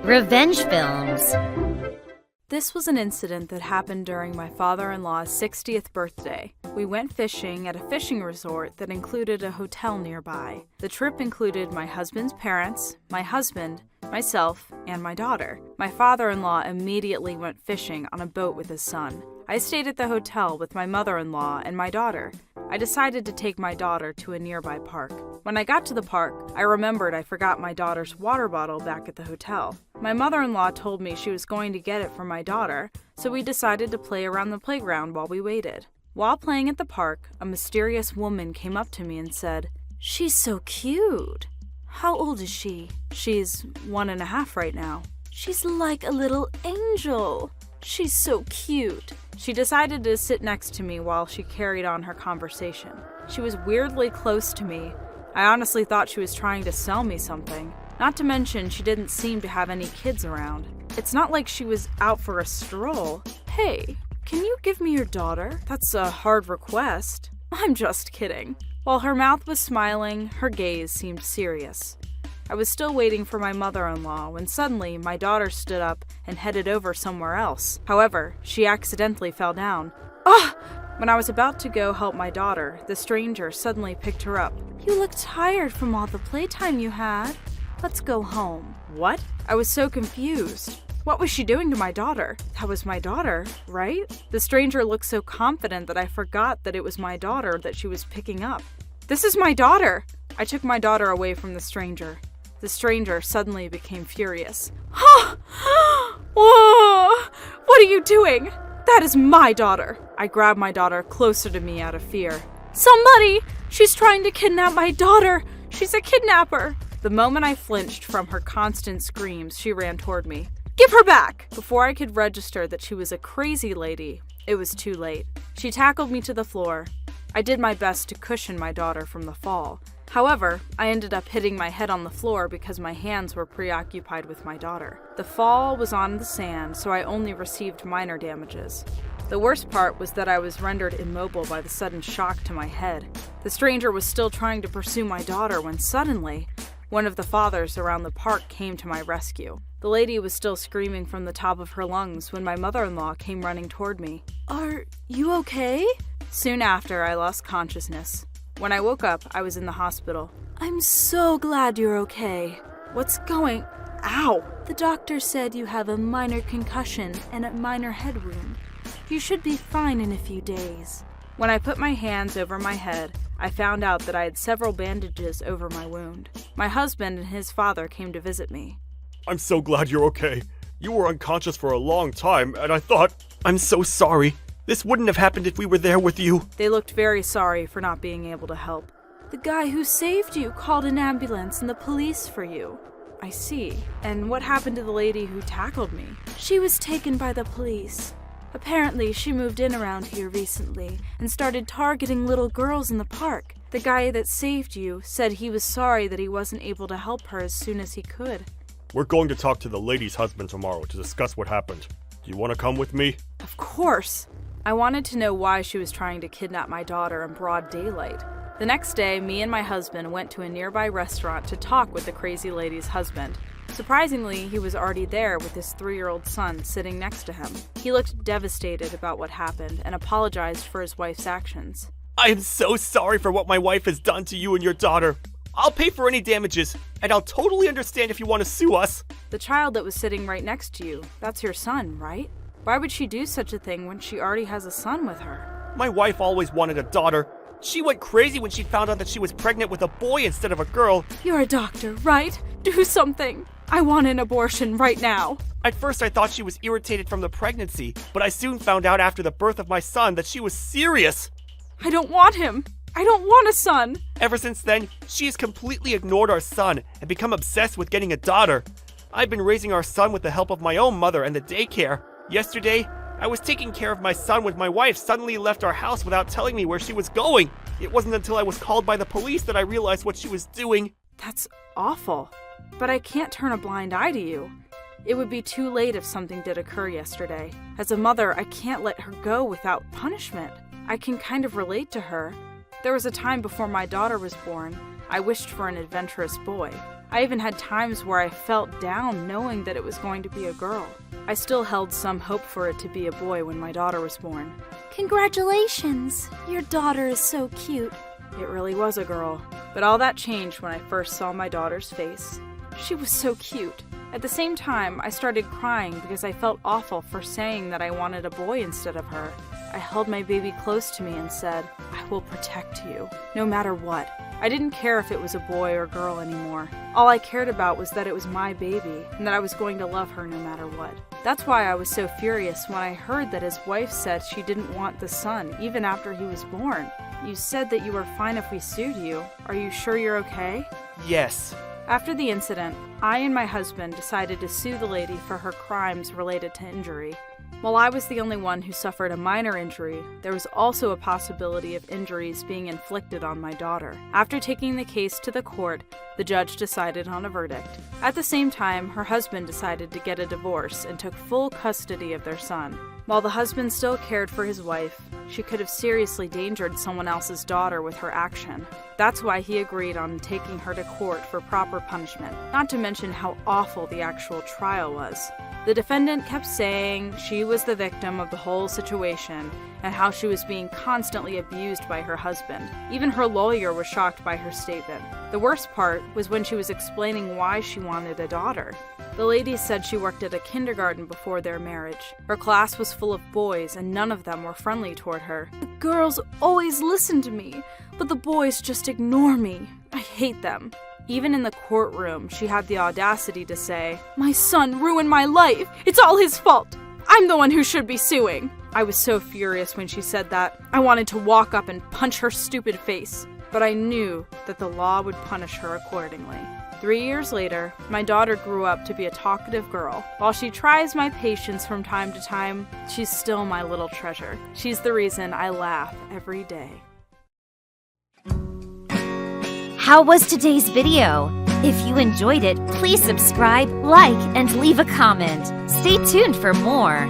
Revenge films. This was an incident that happened during my father-in-law's 60th birthday. We went fishing at a fishing resort that included a hotel nearby. The trip included my husband's parents, my husband, myself, and my daughter. My father-in-law immediately went fishing on a boat with his son. I stayed at the hotel with my mother-in-law and my daughter. I decided to take my daughter to a nearby park. When I got to the park, I remembered I forgot my daughter's water bottle back at the hotel. My mother-in-law told me she was going to get it for my daughter, so we decided to play around the playground while we waited. While playing at the park, a mysterious woman came up to me and said, "She's so cute. How old is she?" "She's 1.5 right now." "She's like a little angel. She's so cute." She decided to sit next to me while she carried on her conversation. She was weirdly close to me. I honestly thought she was trying to sell me something. Not to mention, she didn't seem to have any kids around. It's not like she was out for a stroll. "Hey, can you give me your daughter? That's a hard request." "I'm just kidding." While her mouth was smiling, her gaze seemed serious. I was still waiting for my mother-in-law when suddenly my daughter stood up and headed over somewhere else. However, she accidentally fell down. Ah! When I was about to go help my daughter, the stranger suddenly picked her up. "You look tired from all the playtime you had. Let's go home." What? I was so confused. What was she doing to my daughter? That was my daughter, right? The stranger looked so confident that I forgot that it was my daughter that she was picking up. "This is my daughter!" I took my daughter away from the stranger. The stranger suddenly became furious. "Whoa! What are you doing? That is my daughter!" I grabbed my daughter closer to me out of fear. "Somebody! She's trying to kidnap my daughter! She's a kidnapper!" The moment I flinched from her constant screams, she ran toward me. "Give her back!" Before I could register that she was a crazy lady, it was too late. She tackled me to the floor. I did my best to cushion my daughter from the fall. However, I ended up hitting my head on the floor because my hands were preoccupied with my daughter. The fall was on the sand, so I only received minor damages. The worst part was that I was rendered immobile by the sudden shock to my head. The stranger was still trying to pursue my daughter when suddenly, one of the fathers around the park came to my rescue. The lady was still screaming from the top of her lungs when my mother-in-law came running toward me. "Are you okay?" Soon after, I lost consciousness. When I woke up, I was in the hospital. "I'm so glad you're okay." "What's going... Ow!" "The doctor said you have a minor concussion and a minor head wound. You should be fine in a few days." When I put my hands over my head, I found out that I had several bandages over my wound. My husband and his father came to visit me. "I'm so glad you're okay. You were unconscious for a long time, and I thought... I'm so sorry. This wouldn't have happened if we were there with you." They looked very sorry for not being able to help. "The guy who saved you called an ambulance and the police for you." "I see. And what happened to the lady who tackled me?" "She was taken by the police. Apparently, she moved in around here recently and started targeting little girls in the park. The guy that saved you said he was sorry that he wasn't able to help her as soon as he could." "We're going to talk to the lady's husband tomorrow to discuss what happened. Do you want to come with me?" "Of course." I wanted to know why she was trying to kidnap my daughter in broad daylight. The next day, me and my husband went to a nearby restaurant to talk with the crazy lady's husband. Surprisingly, he was already there with his 3-year-old son sitting next to him. He looked devastated about what happened and apologized for his wife's actions. "I am so sorry for what my wife has done to you and your daughter. I'll pay for any damages, and I'll totally understand if you want to sue us." "The child that was sitting right next to you, that's your son, right? Why would she do such a thing when she already has a son with her?" "My wife always wanted a daughter. She went crazy when she found out that she was pregnant with a boy instead of a girl." "You're a doctor, right? Do something. I want an abortion right now." At first I thought she was irritated from the pregnancy, but I soon found out after the birth of my son that she was serious. "I don't want him. I don't want a son." Ever since then, she has completely ignored our son and become obsessed with getting a daughter. I've been raising our son with the help of my own mother and the daycare. Yesterday, I was taking care of my son when my wife suddenly left our house without telling me where she was going. It wasn't until I was called by the police that I realized what she was doing. That's awful. But I can't turn a blind eye to you. It would be too late if something did occur yesterday. As a mother, I can't let her go without punishment. I can kind of relate to her. There was a time before my daughter was born. I wished for an adventurous boy. I even had times where I felt down knowing that it was going to be a girl. I still held some hope for it to be a boy when my daughter was born. Congratulations! Your daughter is so cute. It really was a girl. But all that changed when I first saw my daughter's face. She was so cute. At the same time, I started crying because I felt awful for saying that I wanted a boy instead of her. I held my baby close to me and said, "I will protect you, no matter what." I didn't care if it was a boy or girl anymore. All I cared about was that it was my baby and that I was going to love her no matter what. That's why I was so furious when I heard that his wife said she didn't want the son even after he was born. You said that you were fine if we sued you. Are you sure you're okay? Yes. After the incident, I and my husband decided to sue the lady for her crimes related to injury. While I was the only one who suffered a minor injury, there was also a possibility of injuries being inflicted on my daughter. After taking the case to the court, the judge decided on a verdict. At the same time, her husband decided to get a divorce and took full custody of their son. While the husband still cared for his wife, she could have seriously endangered someone else's daughter with her action. That's why he agreed on taking her to court for proper punishment, not to mention how awful the actual trial was. The defendant kept saying she was the victim of the whole situation and how she was being constantly abused by her husband. Even her lawyer was shocked by her statement. The worst part was when she was explaining why she wanted a daughter. The lady said she worked at a kindergarten before their marriage. Her class was full of boys and none of them were friendly toward her. "The girls always listen to me, but the boys just ignore me. I hate them." Even in the courtroom, she had the audacity to say, "My son ruined my life. It's all his fault. I'm the one who should be suing." I was so furious when she said that. I wanted to walk up and punch her stupid face, but I knew that the law would punish her accordingly. 3 years later, my daughter grew up to be a talkative girl. While she tries my patience from time to time, she's still my little treasure. She's the reason I laugh every day. How was today's video? If you enjoyed it, please subscribe, like, and leave a comment. Stay tuned for more.